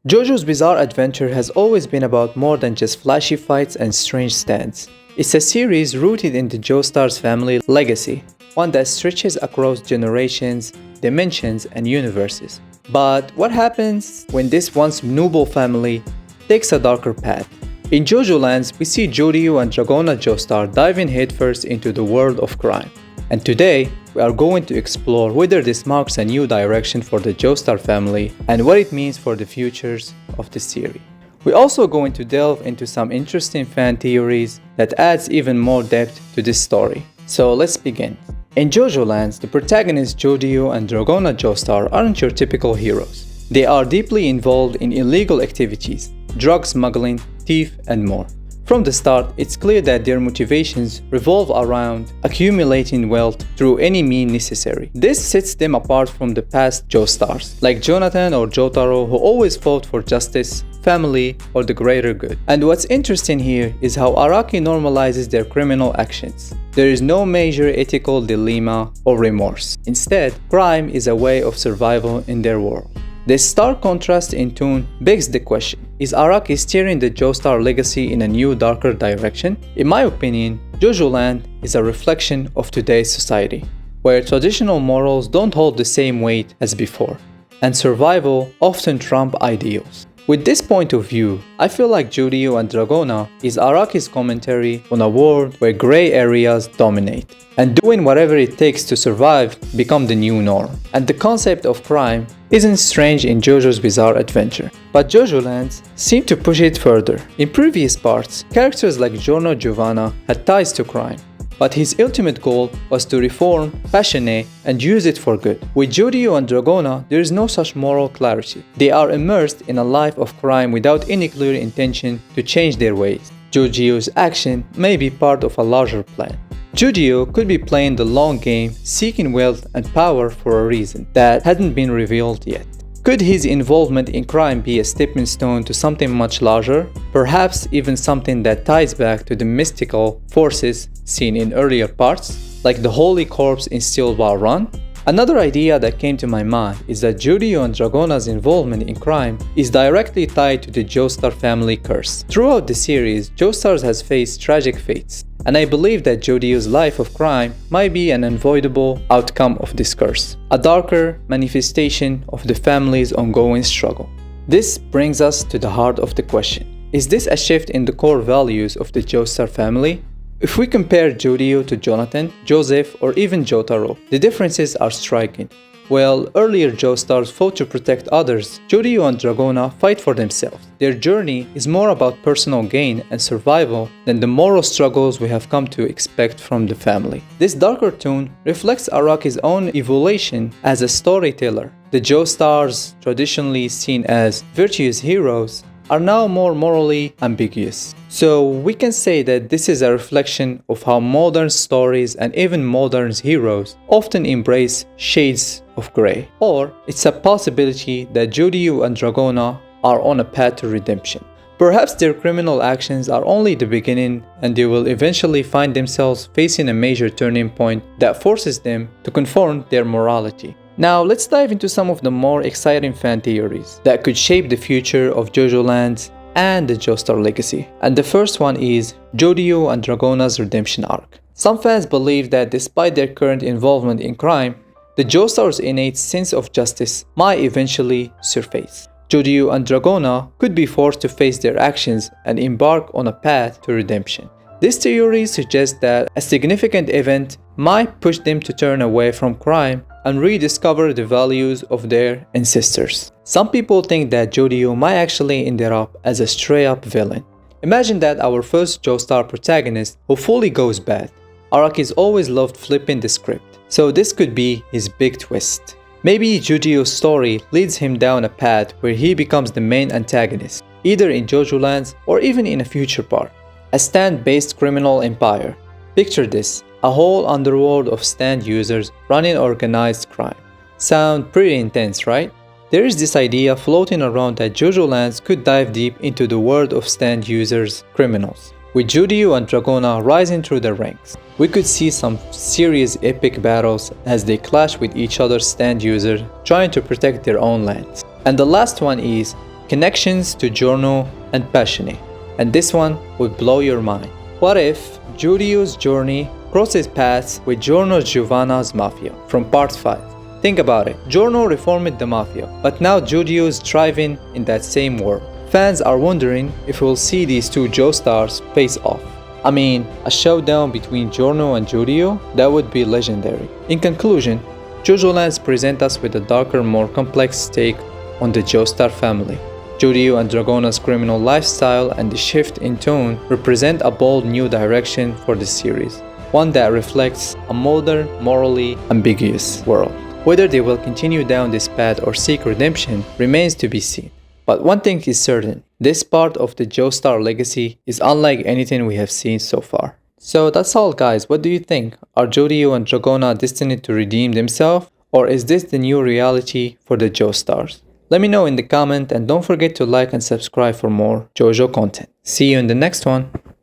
JoJo's Bizarre Adventure has always been about more than just flashy fights and strange stands. It's a series rooted in the Joestar's family legacy, one that stretches across generations, dimensions, and universes. But what happens when this once noble family takes a darker path? In JoJoLands, we see Jodio and Dragona Joestar diving headfirst into the world of crime. And today, we are going to explore whether this marks a new direction for the Joestar family and what it means for the futures of the series. We're also going to delve into some interesting fan theories that adds even more depth to this story. So let's begin. In JoJoLands, the protagonists Jodio and Dragona Joestar aren't your typical heroes. They are deeply involved in illegal activities, drug smuggling, thief, and more. From the start, it's clear that their motivations revolve around accumulating wealth through any means necessary. This sets them apart from the past Joestars, like Jonathan or Jotaro, who always fought for justice, family, or the greater good. And what's interesting here is how Araki normalizes their criminal actions. There is no major ethical dilemma or remorse. Instead, crime is a way of survival in their world. This stark contrast in tone begs the question, is Araki steering the Joestar legacy in a new, darker direction? In my opinion, JoJoLands is a reflection of today's society, where traditional morals don't hold the same weight as before, and survival often trump ideals. With this point of view, I feel like Jodio and Dragona is Araki's commentary on a world where gray areas dominate, and doing whatever it takes to survive become the new norm. And the concept of crime isn't strange in JoJo's Bizarre Adventure, but JoJoLands seemed to push it further. In previous parts, characters like Giorno Giovanna had ties to crime, but his ultimate goal was to reform, passionate, and use it for good. With Jodio and Dragona, there is no such moral clarity. They are immersed in a life of crime without any clear intention to change their ways. Jodio's action may be part of a larger plan. Jodio could be playing the long game, seeking wealth and power for a reason that hadn't been revealed yet. Could his involvement in crime be a stepping stone to something much larger? Perhaps even something that ties back to the mystical forces seen in earlier parts, like the Holy Corpse in Steel Ball Run? Another idea that came to my mind is that Jodio and Dragona's involvement in crime is directly tied to the Joestar family curse. Throughout the series, Joestar has faced tragic fates, and I believe that Jodio's life of crime might be an unavoidable outcome of this curse, a darker manifestation of the family's ongoing struggle. This brings us to the heart of the question. Is this a shift in the core values of the Joestar family? If we compare Jodio to Jonathan, Joseph, or even Jotaro, the differences are striking. While earlier Joestars fought to protect others, Jodio and Dragona fight for themselves. Their journey is more about personal gain and survival than the moral struggles we have come to expect from the family. This darker tone reflects Araki's own evolution as a storyteller. The Joestars, traditionally seen as virtuous heroes, are now more morally ambiguous. So we can say that this is a reflection of how modern stories and even modern heroes often embrace shades of grey. Or it's a possibility that Jodio and Dragona are on a path to redemption. Perhaps their criminal actions are only the beginning and they will eventually find themselves facing a major turning point that forces them to confront their morality. Now let's dive into some of the more exciting fan theories that could shape the future of JoJoLands and the Joestar legacy. And the first one is Jodio and Dragona's redemption arc. Some fans believe that despite their current involvement in crime, the Joestar's innate sense of justice might eventually surface. Jodio and Dragona could be forced to face their actions and embark on a path to redemption. This theory suggests that a significant event might push them to turn away from crime and rediscover the values of their ancestors. Some people think that Jodio might actually end up as a straight-up villain. Imagine that our first Joestar protagonist who fully goes bad. Arakis always loved flipping the script, so this could be his big twist. Maybe Jodio's story leads him down a path where he becomes the main antagonist, either in JoJoLands or even in a future part. A stand-based criminal empire. Picture this, a whole underworld of stand users running organized crime. Sound pretty intense, right? There is this idea floating around that JoJoLands could dive deep into the world of stand users, criminals. With Jodio and Dragona rising through the ranks, we could see some serious epic battles as they clash with each other's stand users trying to protect their own lands. And the last one is connections to Giorno and Passionate. And this one would blow your mind. What if Jodio's journey crosses paths with Giorno's Juanas Mafia from part 5? Think about it. Giorno reformed the Mafia, but now Jodio is thriving in that same world. Fans are wondering if we'll see these two Joestars face off. I mean, a showdown between Giorno and Jodio, that would be legendary. In conclusion, JoJoLands present us with a darker, more complex take on the Joestar family. Jodio and Dragona's criminal lifestyle and the shift in tone represent a bold new direction for the series, one that reflects a modern, morally ambiguous world. Whether they will continue down this path or seek redemption remains to be seen. But one thing is certain, this part of the Joestar legacy is unlike anything we have seen so far. So that's all guys, what do you think? Are Jodio and Dragona destined to redeem themselves? Or is this the new reality for the Joestars? Let me know in the comment and don't forget to like and subscribe for more JoJo content. See you in the next one.